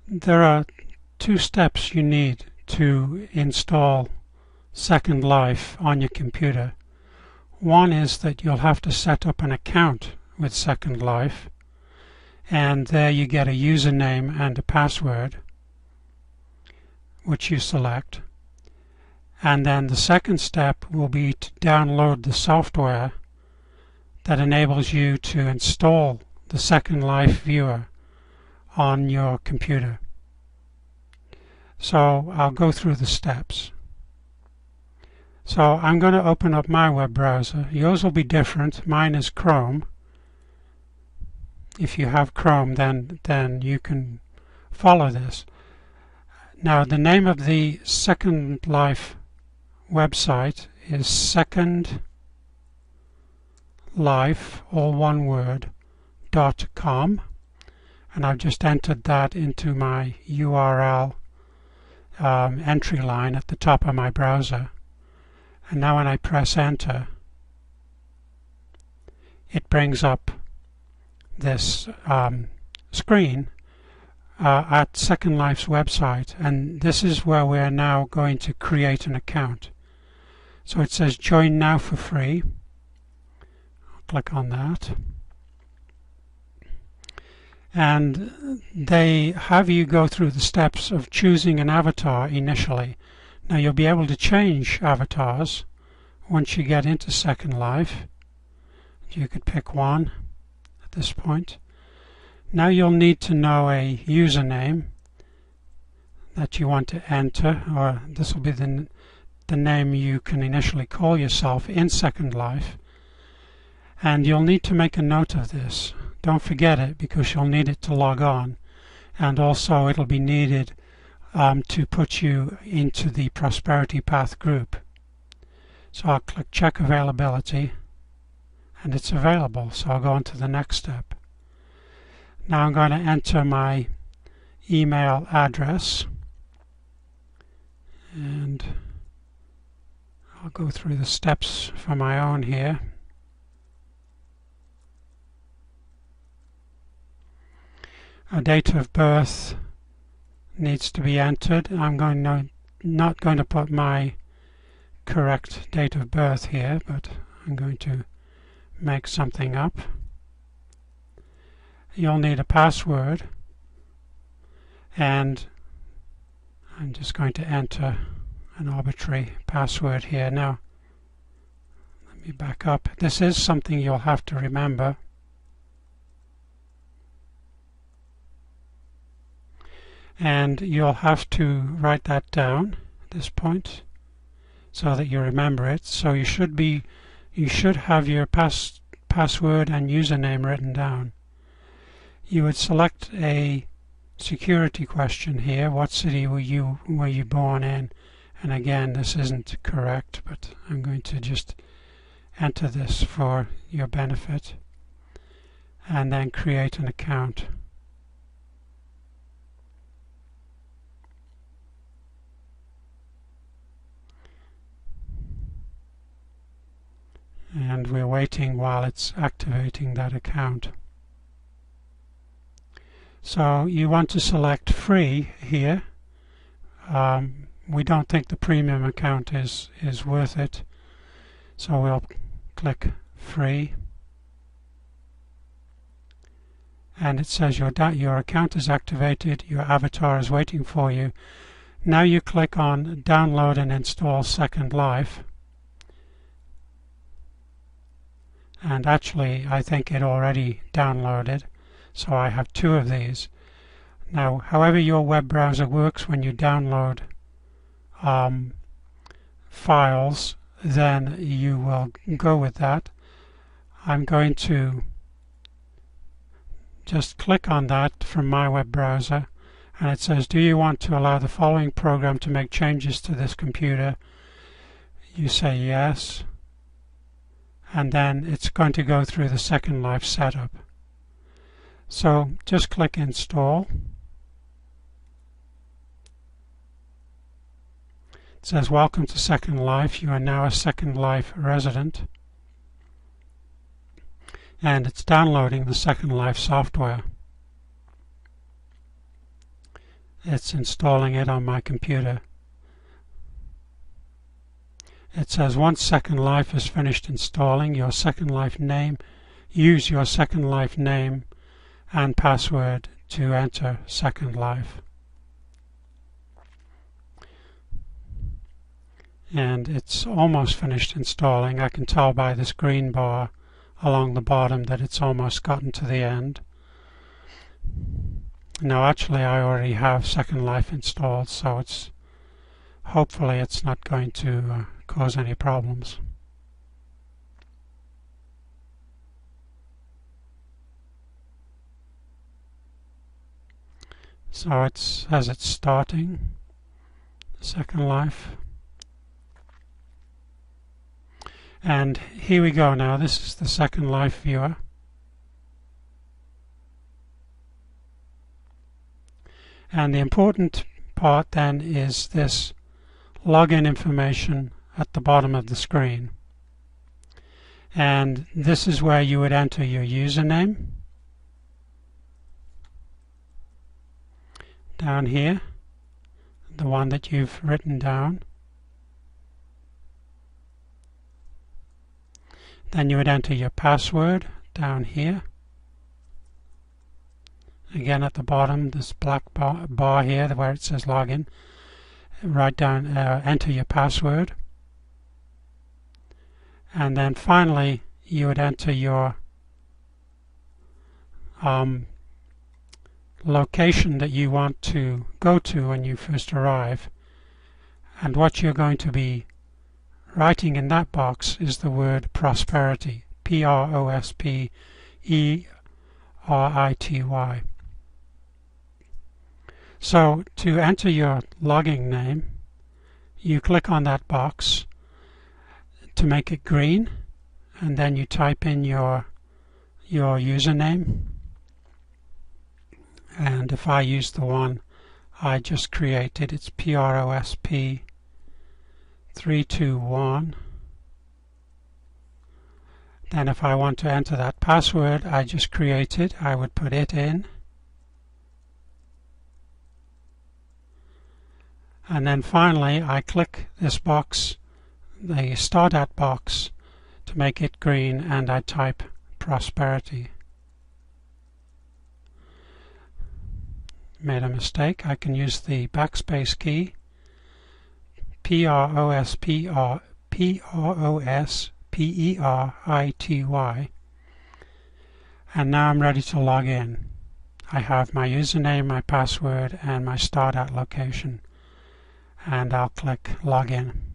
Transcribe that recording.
There are two steps you need to install Second Life on your computer. One is that you'll have to set up an account with Second Life, and there you get a username and a password which you select. And then the second step will be to download the software that enables you to install the Second Life viewer on your computer. So I'll go through the steps. So I'm going to open up my web browser. Yours will be different. Mine is Chrome. If you have Chrome, then you can follow this. Now, the name of the Second Life website is Second Life, all one word, .com, and I've just entered that into my URL entry line at the top of my browser. And now when I press enter, it brings up this screen at Second Life's website, and this is where we're now going to create an account. So it says join now for free. I'll click on that, and they have you go through the steps of choosing an avatar initially. Now you'll be able to change avatars once you get into Second Life. You could pick one at this point. Now you'll need to know a username that you want to enter, or this will be the name you can initially call yourself in Second Life. And you'll need to make a note of this. Don't forget it, because you'll need it to log on. And also it'll be needed to put you into the Prosperity Path group. So I'll click check availability, and it's available, so I'll go on to the next step. Now I'm going to enter my email address, and I'll go through the steps for my own here. A date of birth needs to be entered. I'm not going to put my correct date of birth here, but I'm going to make something up. You'll need a password, and I'm just going to enter an arbitrary password here. Now, let me back up. This is something you'll have to remember. And you'll have to write that down at this point so that you remember it. So you should have your password and username written down. You would select a security question here. What city were you born in? And again, this isn't correct, but I'm going to just enter this for your benefit, and then create an account. And we're waiting while it's activating that account. So you want to select free here. We don't think the premium account is worth it, so we'll click free, and it says your account is activated, your avatar is waiting for you. Now you click on download and install Second Life, and actually I think it already downloaded, so I have two of these. Now, however your web browser works when you download files, then you will go with that. I'm going to just click on that from my web browser, and it says, do you want to allow the following program to make changes to this computer? You say yes, and then it's going to go through the Second Life setup. So just click install. It says welcome to Second Life, you are now a Second Life resident, and it's downloading the Second Life software. it's installing it on my computer. It says once Second Life is finished installing, your Second Life name, use your Second Life name and password to enter Second Life. And it's almost finished installing. I can tell by this green bar along the bottom that it's almost gotten to the end. Now actually I already have Second Life installed, so hopefully it's not going to cause any problems. So as it's starting Second Life. And here we go now. This is the Second Life viewer. And the important part then is this login information at the bottom of the screen. And this is where you would enter your username. Down here, the one that you've written down. Then you would enter your password down here. Again at the bottom, this black bar here where it says login. Write down, enter your password. And then finally you would enter your location that you want to go to when you first arrive. And what you're going to be writing in that box is the word prosperity, P-R-O-S-P-E-R-I-T-Y. So to enter your logging name, you click on that box to make it green, and then you type in your username. And if I use the one I just created, it's PROSP321. Then if I want to enter that password I just created, I would put it in. And then finally I click this box, the Start At box, to make it green, and I type prosperity. Made a mistake. I can use the backspace key. P-R-O-S-P-E-R-I-T-Y. And now I'm ready to log in. I have my username, my password, and my Start At location. And I'll click Login.